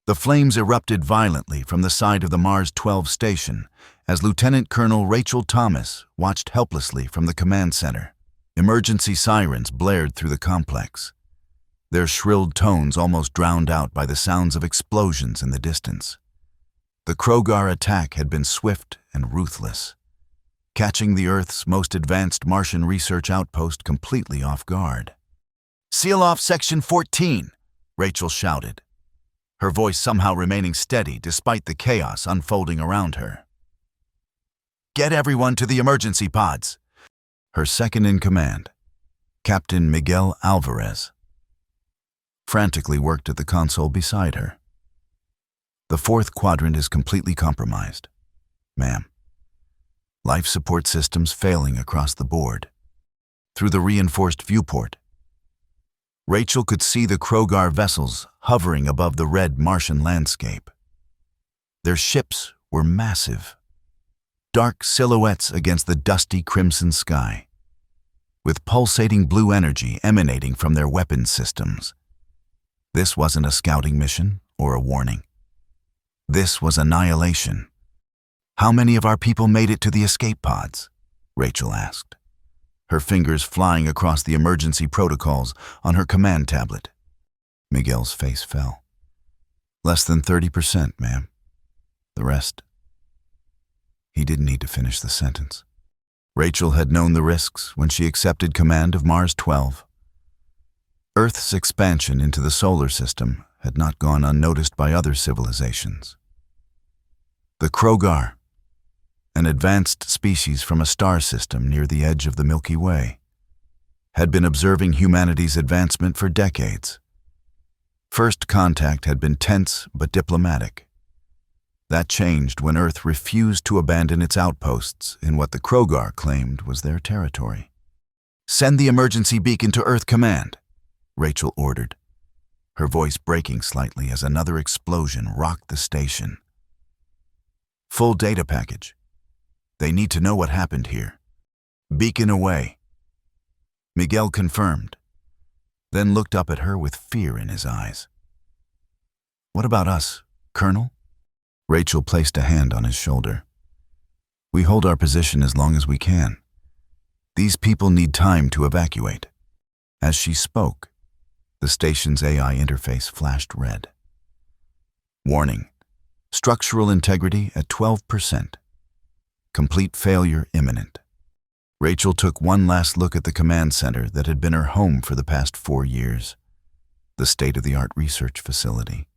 The flames erupted violently from the side of the Mars 12 station as Lieutenant Colonel Rachel Thomas watched helplessly from the command center. Emergency sirens blared through the complex, their shrilled tones almost drowned out by the sounds of explosions in the distance. The Krogar attack had been swift and ruthless, catching the Earth's most advanced Martian research outpost completely off guard. "Seal off Section 14, Rachel shouted, her voice somehow remaining steady despite the chaos unfolding around her. "Get everyone to the emergency pods." Her second-in-command, Captain Miguel Alvarez, frantically worked at the console beside her. "The fourth quadrant is completely compromised, ma'am. Life support systems failing across the board." Through the reinforced viewport, Rachel could see the Krogar vessels hovering above the red Martian landscape. Their ships were massive, dark silhouettes against the dusty crimson sky, with pulsating blue energy emanating from their weapons systems. This wasn't a scouting mission or a warning. This was annihilation. "How many of our people made it to the escape pods?" Rachel asked, her fingers flying across the emergency protocols on her command tablet. Miguel's face fell. "Less than 30%, ma'am. The rest..." He didn't need to finish the sentence. Rachel had known the risks when she accepted command of Mars 12. Earth's expansion into the solar system had not gone unnoticed by other civilizations. The Krogar, an advanced species from a star system near the edge of the Milky Way, had been observing humanity's advancement for decades. First contact had been tense but diplomatic. That changed when Earth refused to abandon its outposts in what the Krogar claimed was their territory. "Send the emergency beacon to Earth Command," Rachel ordered, her voice breaking slightly as another explosion rocked the station. "Full data package. They need to know what happened here. Beacon away." Miguel confirmed, then looked up at her with fear in his eyes. "What about us, Colonel?" Rachel placed a hand on his shoulder. "We hold our position as long as we can. These people need time to evacuate." As she spoke, the station's AI interface flashed red. "Warning. Structural integrity at 12%. Complete failure imminent." Rachel took one last look at the command center that had been her home for the past 4 years, the state-of-the-art research facility,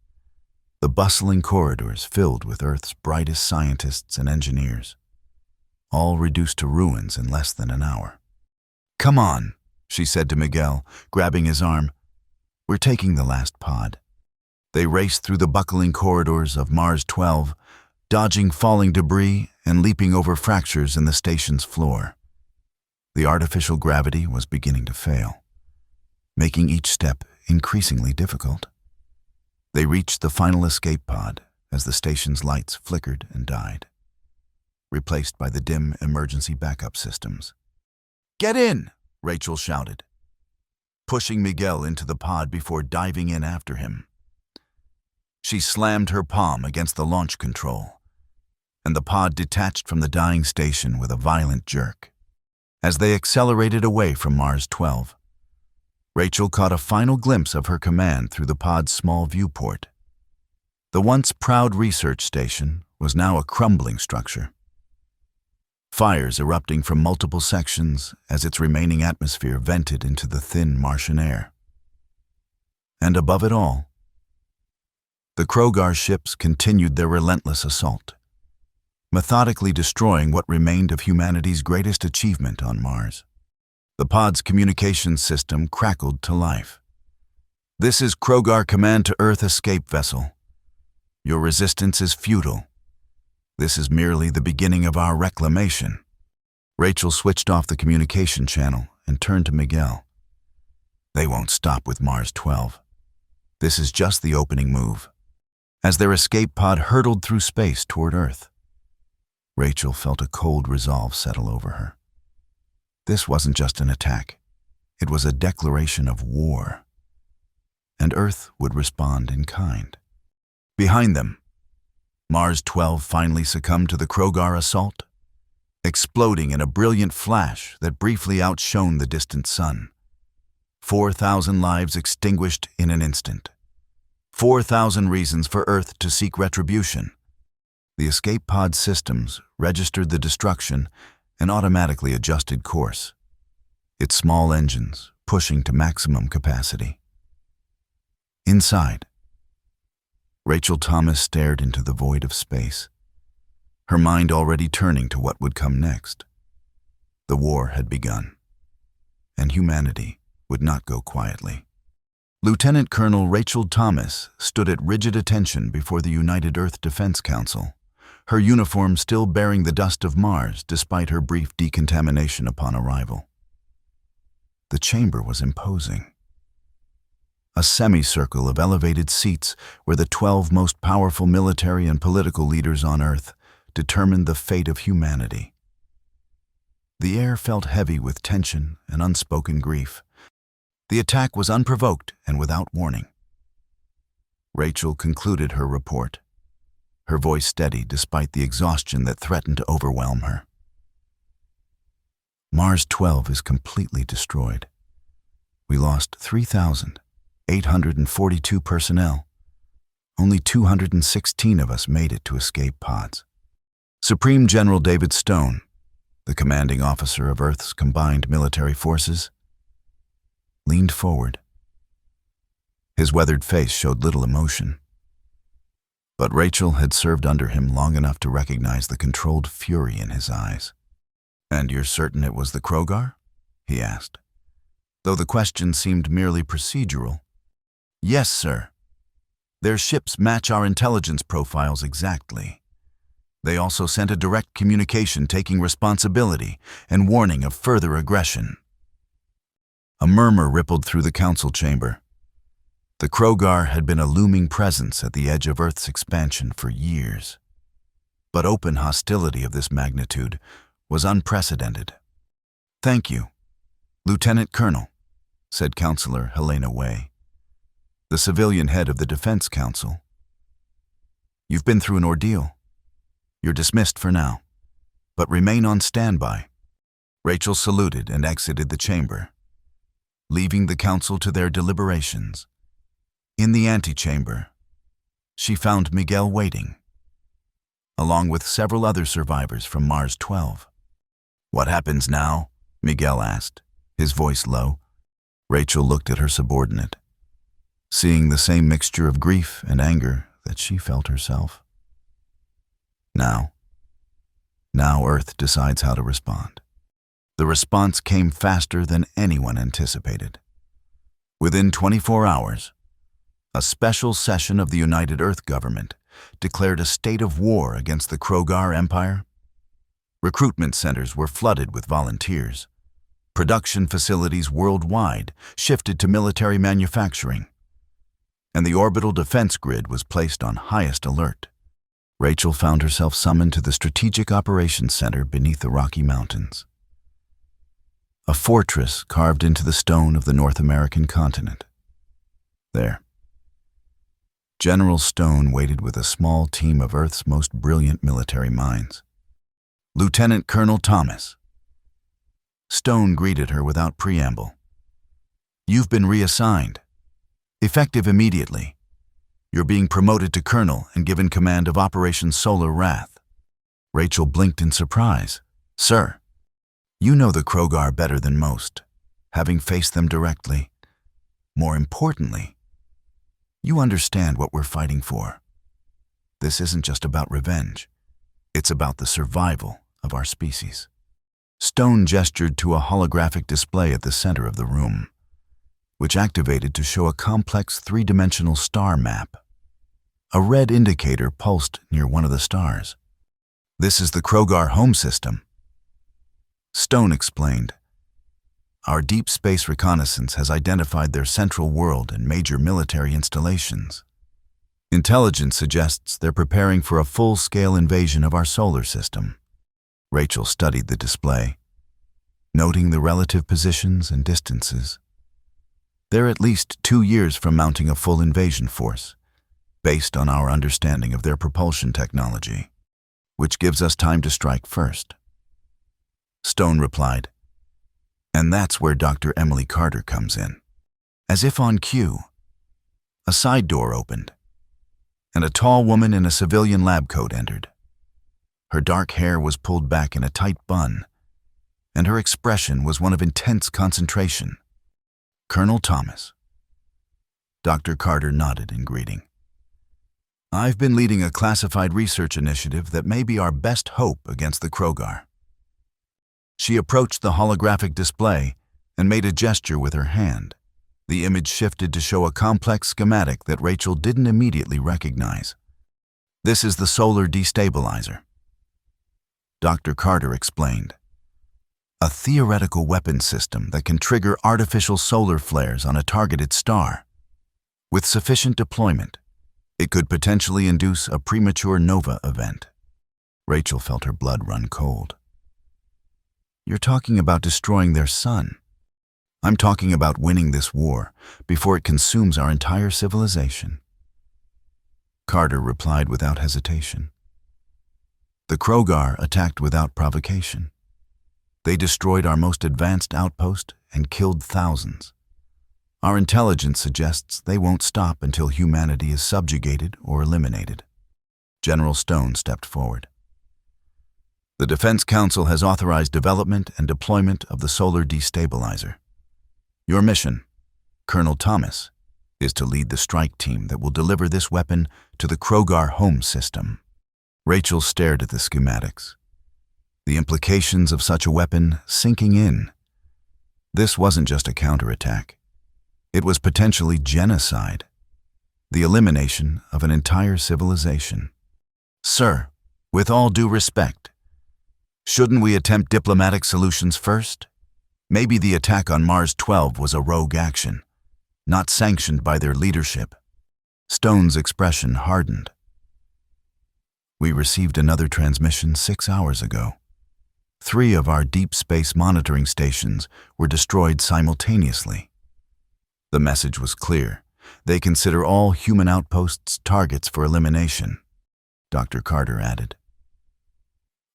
the bustling corridors filled with Earth's brightest scientists and engineers, all reduced to ruins in less than an hour. "Come on," she said to Miguel, grabbing his arm. "We're taking the last pod." They raced through the buckling corridors of Mars 12, dodging falling debris and leaping over fractures in the station's floor. The artificial gravity was beginning to fail, making each step increasingly difficult. They reached the final escape pod as the station's lights flickered and died, replaced by the dim emergency backup systems. "Get in!" Rachel shouted, pushing Miguel into the pod before diving in after him. She slammed her palm against the launch control, and the pod detached from the dying station with a violent jerk. As they accelerated away from Mars 12, Rachel caught a final glimpse of her command through the pod's small viewport. The once proud research station was now a crumbling structure, fires erupting from multiple sections as its remaining atmosphere vented into the thin Martian air. And above it all, the Krogar ships continued their relentless assault, methodically destroying what remained of humanity's greatest achievement on Mars. The pod's communications system crackled to life. "This is Krogar Command to Earth Escape Vessel. Your resistance is futile. This is merely the beginning of our reclamation." Rachel switched off the communication channel and turned to Miguel. "They won't stop with Mars 12. This is just the opening move." As their escape pod hurtled through space toward Earth, Rachel felt a cold resolve settle over her. This wasn't just an attack. It was a declaration of war. And Earth would respond in kind. Behind them, Mars 12 finally succumbed to the Krogar assault, exploding in a brilliant flash that briefly outshone the distant sun. 4,000 lives extinguished in an instant. 4,000 reasons for Earth to seek retribution. The escape pod systems registered the destruction and automatically adjusted course, its small engines pushing to maximum capacity. Inside, Rachel Thomas stared into the void of space, her mind already turning to what would come next. The war had begun, and humanity would not go quietly. Lieutenant Colonel Rachel Thomas stood at rigid attention before the United Earth Defense Council, her uniform still bearing the dust of Mars despite her brief decontamination upon arrival. The chamber was imposing. A semicircle of elevated seats where the 12 most powerful military and political leaders on Earth determined the fate of humanity. The air felt heavy with tension and unspoken grief. The attack was unprovoked and without warning. Rachel concluded her report, her voice steady despite the exhaustion that threatened to overwhelm her. Mars 12 is completely destroyed. We lost 3,842 personnel. Only 216 of us made it to escape pods. Supreme General David Stone, the commanding officer of Earth's combined military forces, leaned forward. His weathered face showed little emotion. But Rachel had served under him long enough to recognize the controlled fury in his eyes. "And you're certain it was the Krogar?" he asked, though the question seemed merely procedural. "Yes, sir. Their ships match our intelligence profiles exactly. They also sent a direct communication taking responsibility and warning of further aggression." A murmur rippled through the council chamber. The Krogar had been a looming presence at the edge of Earth's expansion for years. But open hostility of this magnitude was unprecedented. "Thank you, Lieutenant Colonel," said Counselor Helena Way, the civilian head of the Defense Council. "You've been through an ordeal. You're dismissed for now, but remain on standby." Rachel saluted and exited the chamber, leaving the council to their deliberations. In the antechamber, she found Miguel waiting, along with several other survivors from Mars 12. "What happens now?" Miguel asked, his voice low. Rachel looked at her subordinate, seeing the same mixture of grief and anger that she felt herself. Now Earth decides how to respond. The response came faster than anyone anticipated. Within 24 hours, a special session of the United Earth government declared a state of war against the Krogar Empire. Recruitment centers were flooded with volunteers. Production facilities worldwide shifted to military manufacturing, and the orbital defense grid was placed on highest alert. Rachel found herself summoned to the Strategic Operations Center beneath the Rocky Mountains, a fortress carved into the stone of the North American continent. There, General Stone waited with a small team of Earth's most brilliant military minds. "Lieutenant Colonel Thomas." Stone greeted her without preamble. "You've been reassigned. Effective immediately. You're being promoted to colonel and given command of Operation Solar Wrath." Rachel blinked in surprise. "Sir, you know the Krogar better than most, having faced them directly. More importantly, you understand what we're fighting for. This isn't just about revenge. It's about the survival of our species." Stone gestured to a holographic display at the center of the room, which activated to show a complex three-dimensional star map. A red indicator pulsed near one of the stars. "This is the Krogar home system," Stone explained. "Our deep space reconnaissance has identified their central world and major military installations. Intelligence suggests they're preparing for a full-scale invasion of our solar system." Rachel studied the display, noting the relative positions and distances. "They're at least 2 years from mounting a full invasion force, based on our understanding of their propulsion technology, which gives us time to strike first. Stone replied, and that's where Dr. Emily Carter comes in. As if on cue, a side door opened, and a tall woman in a civilian lab coat entered. Her dark hair was pulled back in a tight bun, and her expression was one of intense concentration. Colonel Thomas. Dr. Carter nodded in greeting. I've been leading a classified research initiative that may be our best hope against the Krogar. She approached the holographic display and made a gesture with her hand. The image shifted to show a complex schematic that Rachel didn't immediately recognize. This is the solar destabilizer. Dr. Carter explained. A theoretical weapon system that can trigger artificial solar flares on a targeted star. With sufficient deployment, it could potentially induce a premature nova event. Rachel felt her blood run cold. You're talking about destroying their sun. I'm talking about winning this war before it consumes our entire civilization. Carter replied without hesitation. The Krogar attacked without provocation. They destroyed our most advanced outpost and killed thousands. Our intelligence suggests they won't stop until humanity is subjugated or eliminated. General Stone stepped forward. The Defense Council has authorized development and deployment of the solar destabilizer. Your mission, Colonel Thomas, is to lead the strike team that will deliver this weapon to the Krogar home system. Rachel stared at the schematics. The implications of such a weapon sinking in. This wasn't just a counterattack. It was potentially genocide. The elimination of an entire civilization. Sir, with all due respect, shouldn't we attempt diplomatic solutions first? Maybe the attack on Mars 12 was a rogue action, not sanctioned by their leadership. Stone's expression hardened. We received another transmission 6 hours ago. 3 of our deep space monitoring stations were destroyed simultaneously. The message was clear. They consider all human outposts targets for elimination, Dr. Carter added.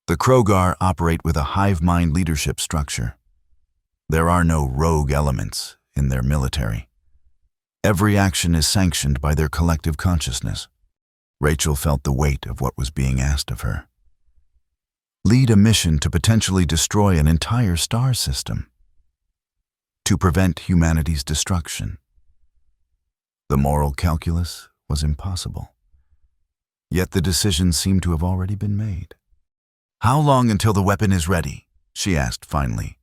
The Krogar operate with a hive mind leadership structure. There are no rogue elements in their military. Every action is sanctioned by their collective consciousness. Rachel felt the weight of what was being asked of her. Lead a mission to potentially destroy an entire star system. To prevent humanity's destruction. The moral calculus was impossible. Yet the decision seemed to have already been made. How long until the weapon is ready? She asked finally.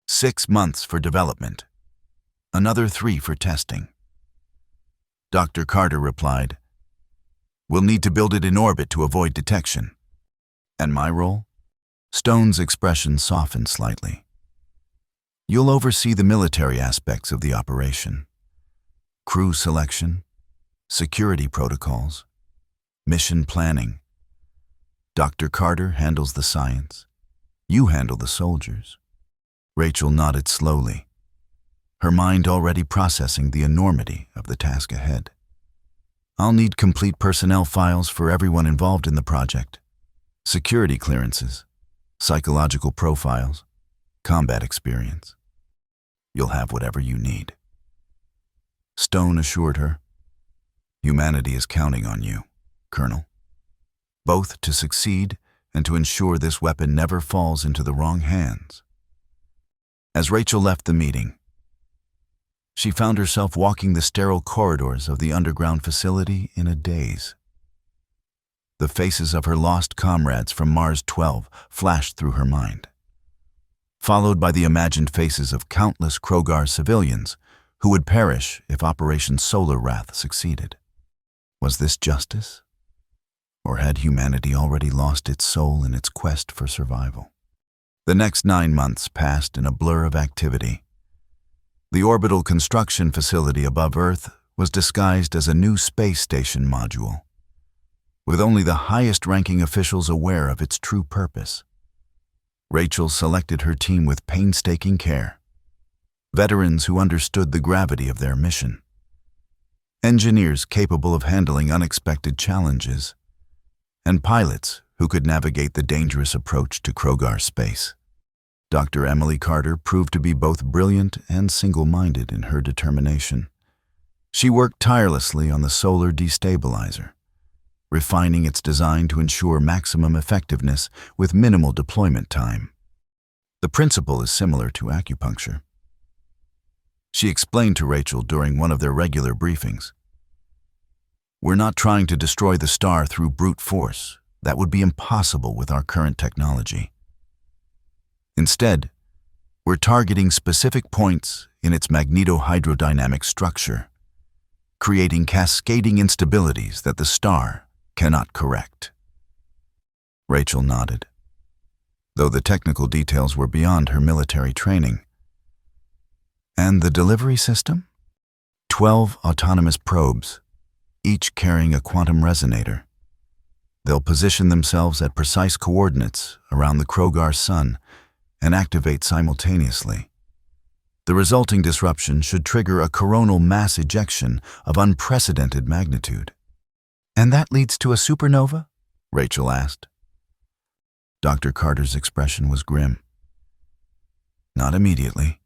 6 months for development. Another 3 for testing. Dr. Carter replied, We'll need to build it in orbit to avoid detection. And my role? Stone's expression softened slightly. You'll oversee the military aspects of the operation. Crew selection, security protocols, mission planning. Dr. Carter handles the science. You handle the soldiers. Rachel nodded slowly, her mind already processing the enormity of the task ahead. I'll need complete personnel files for everyone involved in the project. Security clearances, psychological profiles, combat experience. You'll have whatever you need. Stone assured her, Humanity is counting on you, Colonel, both to succeed and to ensure this weapon never falls into the wrong hands. As Rachel left the meeting, she found herself walking the sterile corridors of the underground facility in a daze. The faces of her lost comrades from Mars 12 flashed through her mind, followed by the imagined faces of countless Krogar civilians who would perish if Operation Solar Wrath succeeded. Was this justice? Or had humanity already lost its soul in its quest for survival? The next 9 months passed in a blur of activity. The orbital construction facility above Earth was disguised as a new space station module, with only the highest-ranking officials aware of its true purpose. Rachel selected her team with painstaking care, veterans who understood the gravity of their mission. engineers capable of handling unexpected challenges, and pilots who could navigate the dangerous approach to Krogar space. Dr. Emily Carter proved to be both brilliant and single-minded in her determination. She worked tirelessly on the solar destabilizer, refining its design to ensure maximum effectiveness with minimal deployment time. The principle is similar to acupuncture. She explained to Rachel during one of their regular briefings. We're not trying to destroy the star through brute force. That would be impossible with our current technology. Instead, we're targeting specific points in its magnetohydrodynamic structure, creating cascading instabilities that the star cannot correct. Rachel nodded, though the technical details were beyond her military training. And the delivery system? 12 autonomous probes, each carrying a quantum resonator. They'll position themselves at precise coordinates around the Krogar sun and activate simultaneously. The resulting disruption should trigger a coronal mass ejection of unprecedented magnitude. And that leads to a supernova? Rachel asked. Dr. Carter's expression was grim. Not immediately.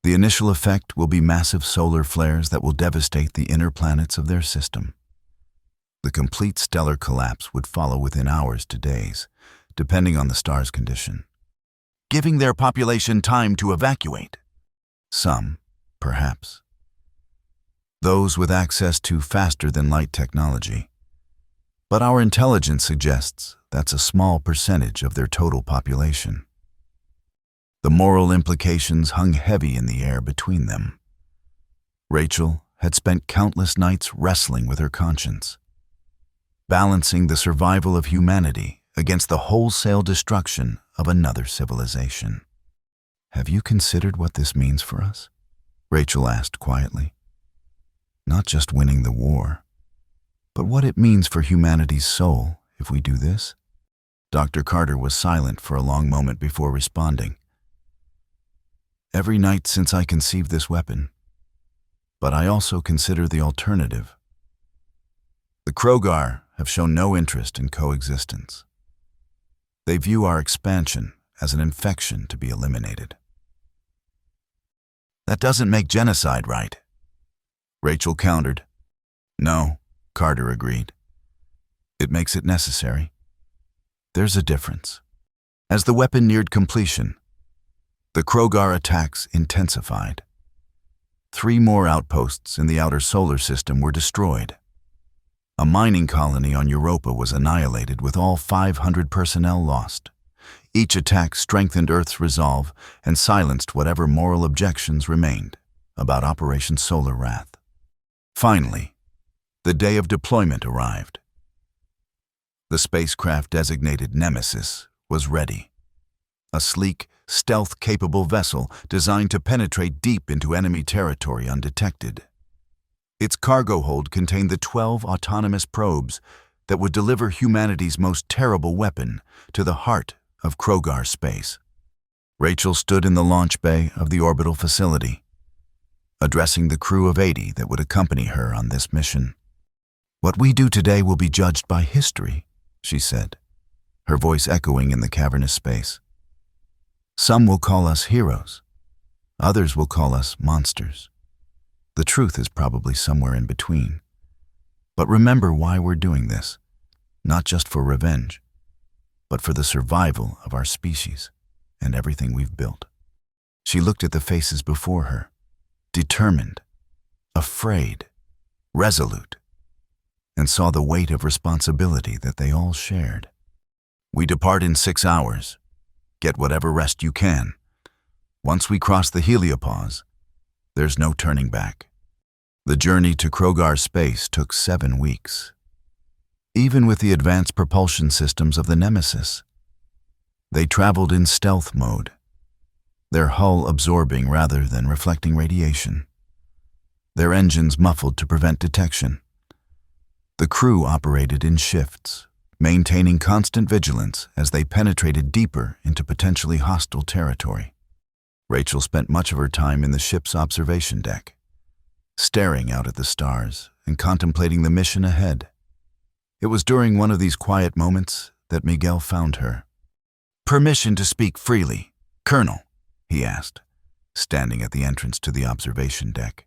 The initial effect will be massive solar flares that will devastate the inner planets of their system. The complete stellar collapse would follow within hours to days, depending on the star's condition, giving their population time to evacuate. Some, perhaps. Those with access to faster-than-light technology. But our intelligence suggests that's a small percentage of their total population. The moral implications hung heavy in the air between them. Rachel had spent countless nights wrestling with her conscience, balancing the survival of humanity against the wholesale destruction of another civilization. Have you considered what this means for us? Rachel asked quietly. Not just winning the war, but what it means for humanity's soul if we do this? Dr. Carter was silent for a long moment before responding. Every night since I conceived this weapon, but I also consider the alternative. The Krogar have shown no interest in coexistence. They view our expansion as an infection to be eliminated. That doesn't make genocide right, Rachel countered. No, Carter agreed. It makes it necessary. There's a difference. As the weapon neared completion, the Krogar attacks intensified. 3 more outposts in the outer solar system were destroyed. A mining colony on Europa was annihilated with all 500 personnel lost. Each attack strengthened Earth's resolve and silenced whatever moral objections remained about Operation Solar Wrath. Finally, the day of deployment arrived. The spacecraft designated Nemesis was ready. A sleek, stealth-capable vessel designed to penetrate deep into enemy territory undetected. Its cargo hold contained the 12 autonomous probes that would deliver humanity's most terrible weapon to the heart of Krogar space. Rachel stood in the launch bay of the orbital facility, addressing the crew of 80 that would accompany her on this mission. What we do today will be judged by history, she said, her voice echoing in the cavernous space. Some will call us heroes. Others will call us monsters. The truth is probably somewhere in between. But remember why we're doing this, not just for revenge, but for the survival of our species and everything we've built. She looked at the faces before her, determined, afraid, resolute, and saw the weight of responsibility that they all shared. We depart in 6 hours. Get whatever rest you can. Once we cross the heliopause, there's no turning back. The journey to Krogar space took 7 weeks. Even with the advanced propulsion systems of the Nemesis, they traveled in stealth mode, their hull absorbing rather than reflecting radiation, their engines muffled to prevent detection. The crew operated in shifts, maintaining constant vigilance as they penetrated deeper into potentially hostile territory. Rachel spent much of her time in the ship's observation deck, staring out at the stars and contemplating the mission ahead. It was during one of these quiet moments that Miguel found her. "Permission to speak freely, Colonel," he asked, standing at the entrance to the observation deck.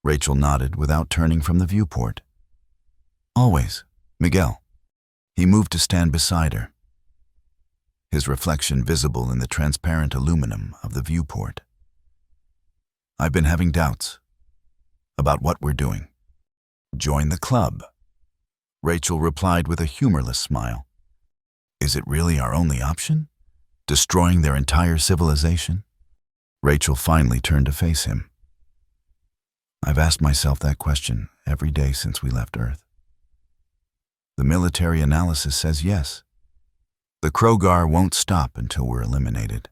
Rachel nodded without turning from the viewport. "Always, Miguel." He moved to stand beside her, his reflection visible in the transparent aluminum of the viewport. "I've been having doubts about what we're doing." "Join the club," Rachel replied with a humorless smile. "Is it really our only option? Destroying their entire civilization?" Rachel finally turned to face him. "I've asked myself that question every day since we left Earth. The military analysis says yes. The Krogar won't stop until we're eliminated.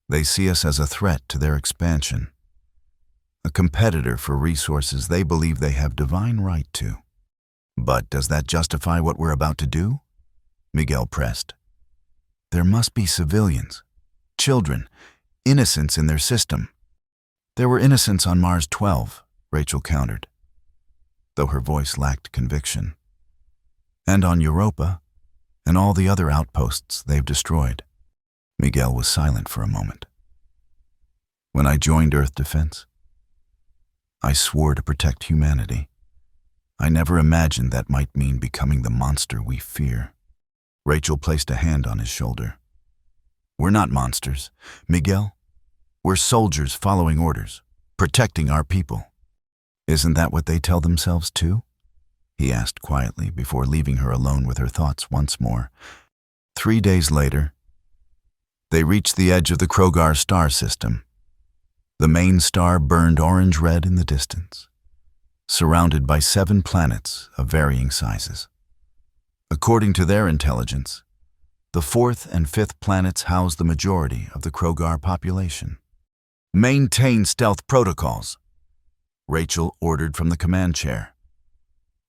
They see us as a threat to their expansion, a competitor for resources they believe they have divine right to. But does that justify what we're about to do?" Miguel pressed. "There must be civilians, children, innocents in their system." "There were innocents on Mars 12, Rachel countered, though her voice lacked conviction. "And on Europa, and all the other outposts they've destroyed." Miguel was silent for a moment. "When I joined Earth Defense, I swore to protect humanity. I never imagined that might mean becoming the monster we fear." Rachel placed a hand on his shoulder. "We're not monsters, Miguel. We're soldiers following orders, protecting our people. Isn't that what they tell themselves too?" he asked quietly before leaving her alone with her thoughts once more. 3 days later, they reached the edge of the Krogar star system. The main star burned orange-red in the distance, surrounded by 7 planets of varying sizes. According to their intelligence, the 4th and 5th planets house the majority of the Krogar population. "Maintain stealth protocols," Rachel ordered from the command chair.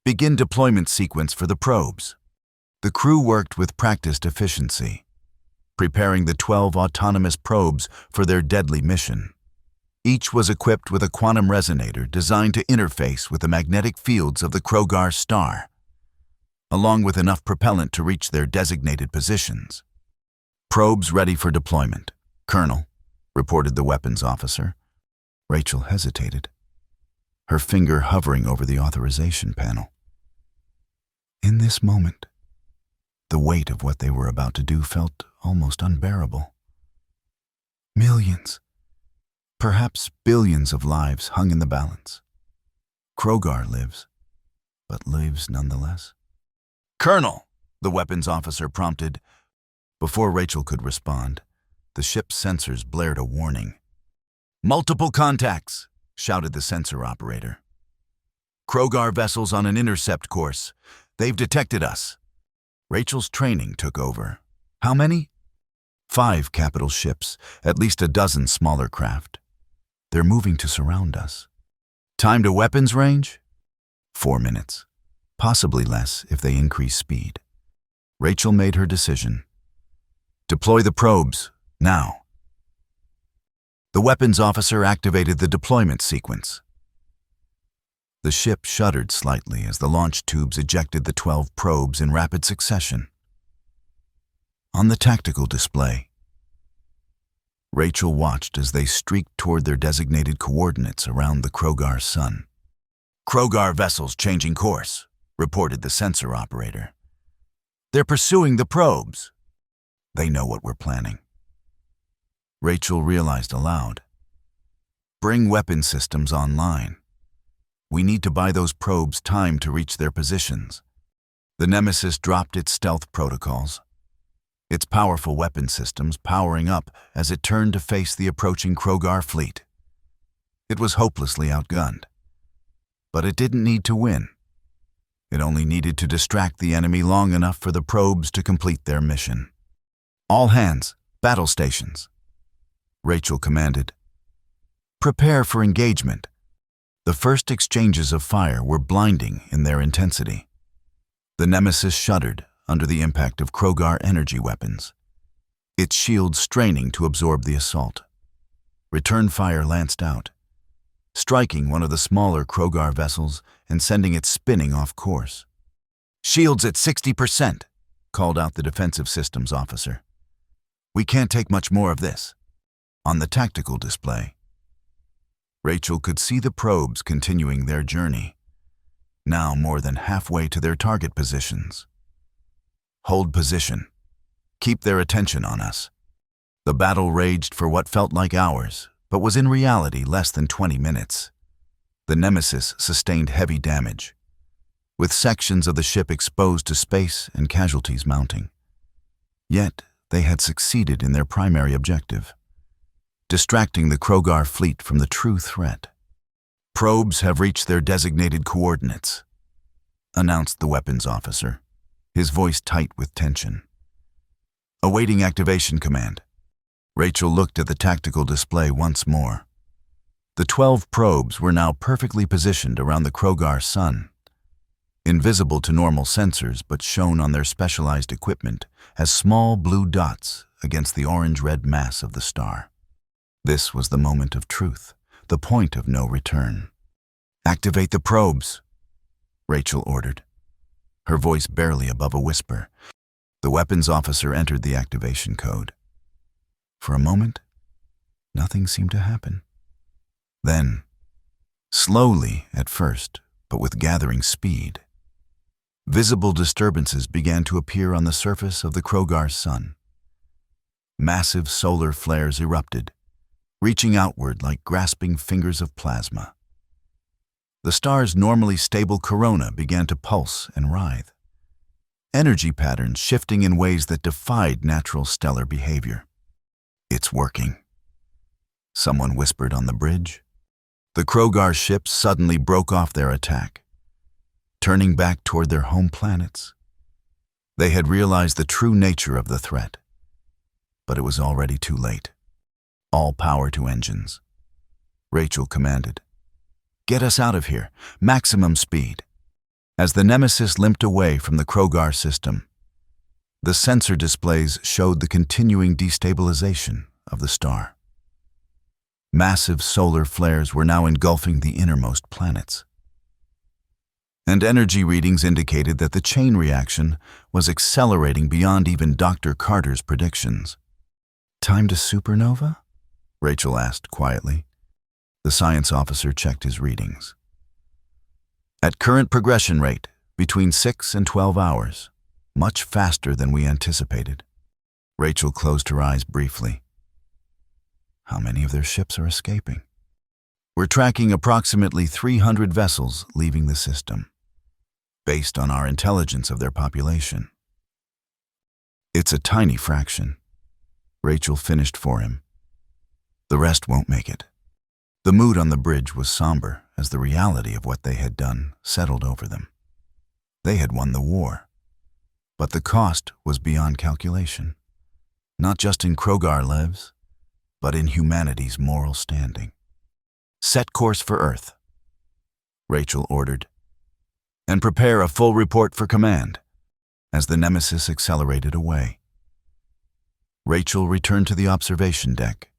"Begin deployment sequence for the probes." The crew worked with practiced efficiency, preparing the 12 autonomous probes for their deadly mission. Each was equipped with a quantum resonator designed to interface with the magnetic fields of the Krogar star, along with enough propellant to reach their designated positions. "Probes ready for deployment, Colonel," reported the weapons officer. Rachel hesitated, her finger hovering over the authorization panel. In this moment, the weight of what they were about to do felt almost unbearable. Millions, perhaps billions of lives hung in the balance. Krogar lives, but lives nonetheless. "Colonel," the weapons officer prompted. Before Rachel could respond, the ship's sensors blared a warning. "Multiple contacts," shouted the sensor operator. "Krogar vessels on an intercept course. They've detected us." Rachel's training took over. "How many?" 5 capital ships, at least a dozen smaller craft. "They're moving to surround us." "Time to weapons range?" 4 minutes, possibly less if they increase speed. Rachel made her decision. "Deploy the probes, now." The weapons officer activated the deployment sequence. The ship shuddered slightly as the launch tubes ejected the 12 probes in rapid succession. On the tactical display, Rachel watched as they streaked toward their designated coordinates around the Krogar sun. "Krogar vessels changing course," reported the sensor operator. "They're pursuing the probes." "They know what we're planning." Rachel realized aloud. "Bring weapon systems online. We need to buy those probes time to reach their positions." The Nemesis dropped its stealth protocols, its powerful weapon systems powering up as it turned to face the approaching Krogar fleet. It was hopelessly outgunned, but it didn't need to win. It only needed to distract the enemy long enough for the probes to complete their mission. "All hands, battle stations," Rachel commanded. "Prepare for engagement." The first exchanges of fire were blinding in their intensity. The Nemesis shuddered under the impact of Krogar energy weapons, its shields straining to absorb the assault. Return fire lanced out, striking one of the smaller Krogar vessels and sending it spinning off course. "Shields at 60%, called out the defensive systems officer. "We can't take much more of this." On the tactical display, Rachel could see the probes continuing their journey, now more than halfway to their target positions. "Hold position. Keep their attention on us." The battle raged for what felt like hours, but was in reality less than 20 minutes. The Nemesis sustained heavy damage, with sections of the ship exposed to space and casualties mounting. Yet, they had succeeded in their primary objective, distracting the Krogar fleet from the true threat. "Probes have reached their designated coordinates," announced the weapons officer, his voice tight with tension. "Awaiting activation command." Rachel looked at the tactical display once more. The 12 probes were now perfectly positioned around the Krogar sun, invisible to normal sensors but shown on their specialized equipment as small blue dots against the orange-red mass of the star. This was the moment of truth, the point of no return. "Activate the probes," Rachel ordered, her voice barely above a whisper. The weapons officer entered the activation code. For a moment, nothing seemed to happen. Then, slowly at first, but with gathering speed, visible disturbances began to appear on the surface of the Krogar sun. Massive solar flares erupted, reaching outward like grasping fingers of plasma. The star's normally stable corona began to pulse and writhe, energy patterns shifting in ways that defied natural stellar behavior. "It's working," someone whispered on the bridge. The Krogar ships suddenly broke off their attack, turning back toward their home planets. They had realized the true nature of the threat, but it was already too late. "All power to engines," Rachel commanded. "Get us out of here, maximum speed." As the Nemesis limped away from the Krogar system, the sensor displays showed the continuing destabilization of the star. Massive solar flares were now engulfing the innermost planets, and energy readings indicated that the chain reaction was accelerating beyond even Dr. Carter's predictions. "Time to supernova?" Rachel asked quietly. The science officer checked his readings. "At current progression rate, between 6 and 12 hours, much faster than we anticipated." Rachel closed her eyes briefly. How many of their ships are escaping? "We're tracking approximately 300 vessels leaving the system, based on our intelligence of their population." "It's a tiny fraction," Rachel finished for him. "The rest won't make it." The mood on the bridge was somber as the reality of what they had done settled over them. They had won the war, but the cost was beyond calculation, not just in Krogar lives, but in humanity's moral standing. "Set course for Earth," Rachel ordered, "and prepare a full report for command." As the Nemesis accelerated away, Rachel returned to the observation deck.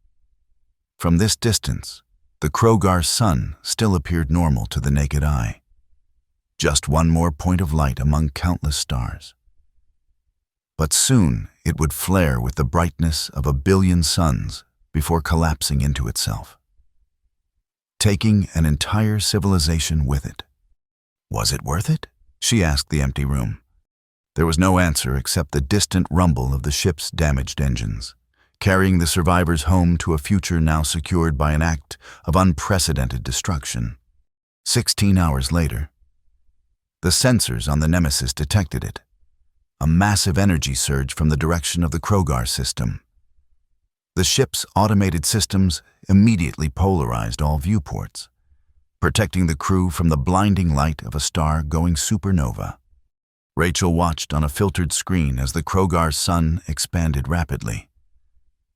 From this distance, the Krogar sun still appeared normal to the naked eye. Just one more point of light among countless stars. But soon it would flare with the brightness of 1,billion suns before collapsing into itself, taking an entire civilization with it. "Was it worth it?" she asked the empty room. There was no answer except the distant rumble of the ship's damaged engines, carrying the survivors home to a future now secured by an act of unprecedented destruction. 16 hours later, the sensors on the Nemesis detected it, a massive energy surge from the direction of the Krogar system. The ship's automated systems immediately polarized all viewports, protecting the crew from the blinding light of a star going supernova. Rachel watched on a filtered screen as the Krogar sun expanded rapidly,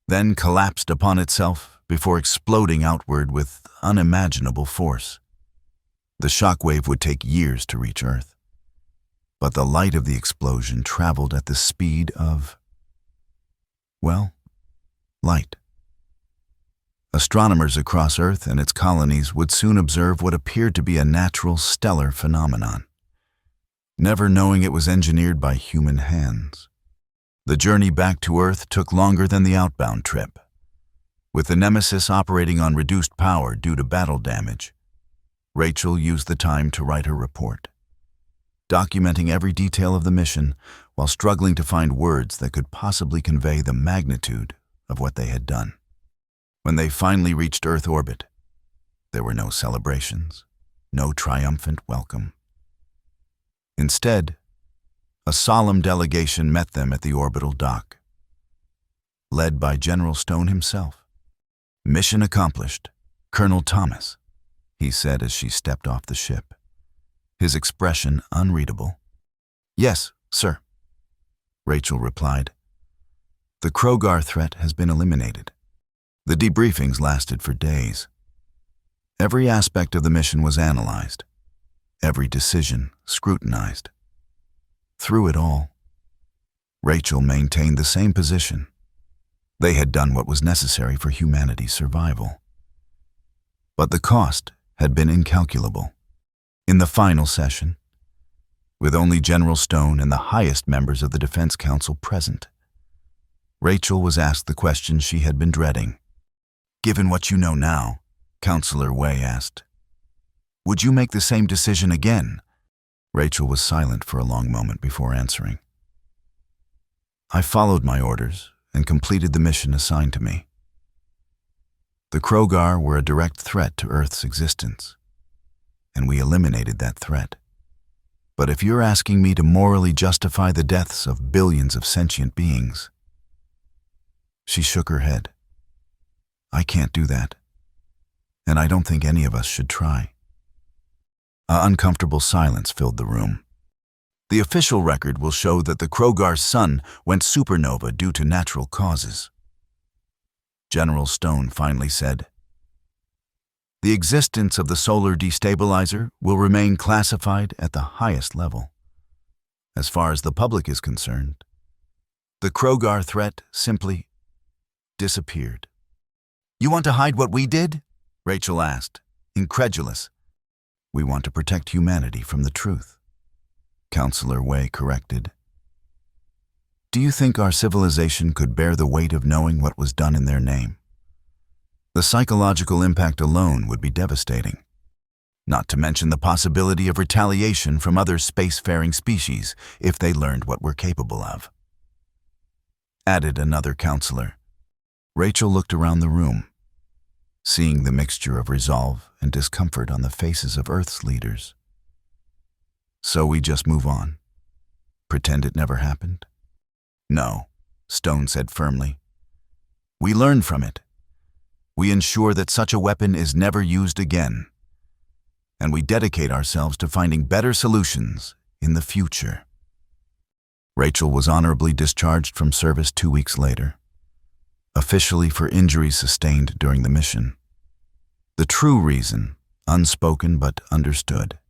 then collapsed upon itself before exploding outward with unimaginable force. The shockwave would take years to reach Earth, but the light of the explosion traveled at the speed of, well, light. Astronomers across Earth and its colonies would soon observe what appeared to be a natural stellar phenomenon, never knowing it was engineered by human hands. The journey back to Earth took longer than the outbound trip. With the Nemesis operating on reduced power due to battle damage, Rachel used the time to write her report, documenting every detail of the mission while struggling to find words that could possibly convey the magnitude of what they had done. When they finally reached Earth orbit, there were no celebrations, no triumphant welcome. Instead, a solemn delegation met them at the orbital dock, led by General Stone himself. "Mission accomplished, Colonel Thomas," he said as she stepped off the ship, his expression unreadable. "Yes, sir," Rachel replied. "The Krogar threat has been eliminated." The debriefings lasted for days. Every aspect of the mission was analyzed, every decision scrutinized. Through it all, Rachel maintained the same position. They had done what was necessary for humanity's survival. But the cost had been incalculable. In the final session, with only General Stone and the highest members of the Defense Council present, Rachel was asked the question she had been dreading. "Given what you know now," Counselor Wei asked, "would you make the same decision again?" Rachel was silent for a long moment before answering. "I followed my orders and completed the mission assigned to me. The Krogar were a direct threat to Earth's existence, and we eliminated that threat. But if you're asking me to morally justify the deaths of billions of sentient beings..." She shook her head. "I can't do that, and I don't think any of us should try." An uncomfortable silence filled the room. "The official record will show that the Krogar's sun went supernova due to natural causes," General Stone finally said. "The existence of the solar destabilizer will remain classified at the highest level. As far as the public is concerned, the Krogar threat simply disappeared." "You want to hide what we did?" Rachel asked, incredulous. "We want to protect humanity from the truth," Counselor Wei corrected. "Do you think our civilization could bear the weight of knowing what was done in their name? The psychological impact alone would be devastating, not to mention the possibility of retaliation from other spacefaring species if they learned what we're capable of," added another counselor. Rachel looked around the room, seeing the mixture of resolve and discomfort on the faces of Earth's leaders. "So we just move on? Pretend it never happened?" "No," Stone said firmly. "We learn from it. We ensure that such a weapon is never used again. And we dedicate ourselves to finding better solutions in the future." Rachel was honorably discharged from service 2 weeks later, officially for injuries sustained during the mission. The true reason, unspoken but understood,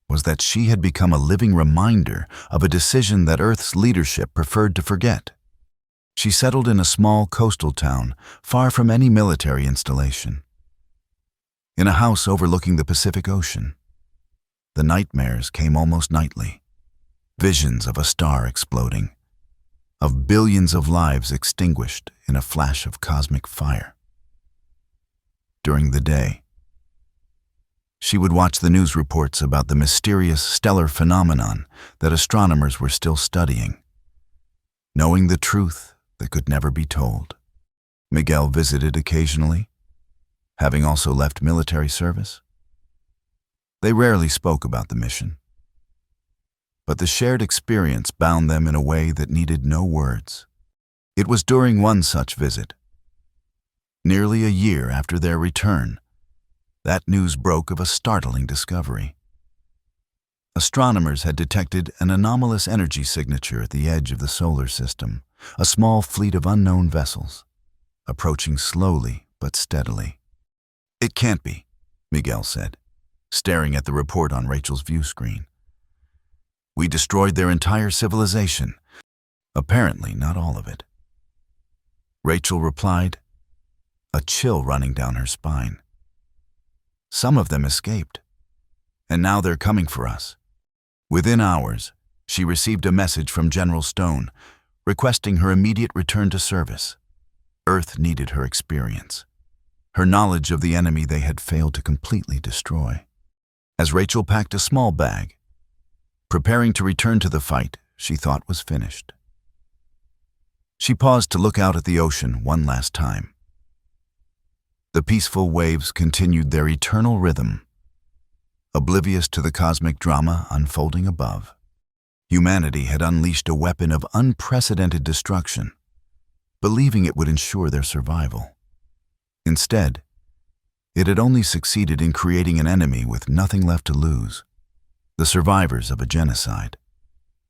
was that she had become a living reminder of a decision that Earth's leadership preferred to forget. She settled in a small coastal town far from any military installation. In a house overlooking the Pacific Ocean, the nightmares came almost nightly. Visions of a star exploding, of billions of lives extinguished in a flash of cosmic fire. During the day, she would watch the news reports about the mysterious stellar phenomenon that astronomers were still studying, knowing the truth that could never be told. Miguel visited occasionally, having also left military service. They rarely spoke about the mission, but the shared experience bound them in a way that needed no words. It was during one such visit, nearly a year after their return, that news broke of a startling discovery. Astronomers had detected an anomalous energy signature at the edge of the solar system, a small fleet of unknown vessels, approaching slowly but steadily. "It can't be," Miguel said, staring at the report on Rachel's view screen. "We destroyed their entire civilization. Apparently not all of it." Rachel replied, a chill running down her spine. Some of them escaped, and now they're coming for us. Within hours, she received a message from General Stone requesting her immediate return to service. Earth needed her experience, her knowledge of the enemy they had failed to completely destroy. As Rachel packed a small bag, preparing to return to the fight she thought was finished, she paused to look out at the ocean one last time. The peaceful waves continued their eternal rhythm, oblivious to the cosmic drama unfolding above. Humanity had unleashed a weapon of unprecedented destruction, believing it would ensure their survival. Instead, it had only succeeded in creating an enemy with nothing left to lose, the survivors of a genocide,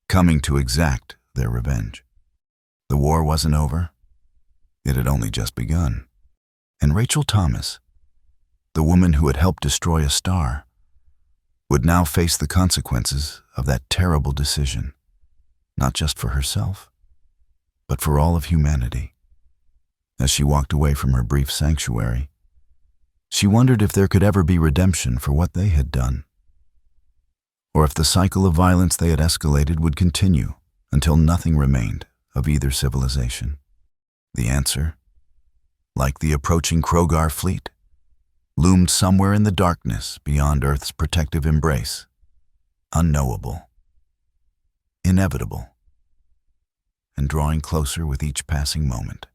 coming to exact their revenge. The war wasn't over. It had only just begun. And Rachel Thomas, the woman who had helped destroy a star, would now face the consequences of that terrible decision, not just for herself, but for all of humanity. As she walked away from her brief sanctuary, she wondered if there could ever be redemption for what they had done, or if the cycle of violence they had escalated would continue until nothing remained of either civilization. The answer, like the approaching Krogar fleet, loomed somewhere in the darkness beyond Earth's protective embrace, unknowable, inevitable, and drawing closer with each passing moment.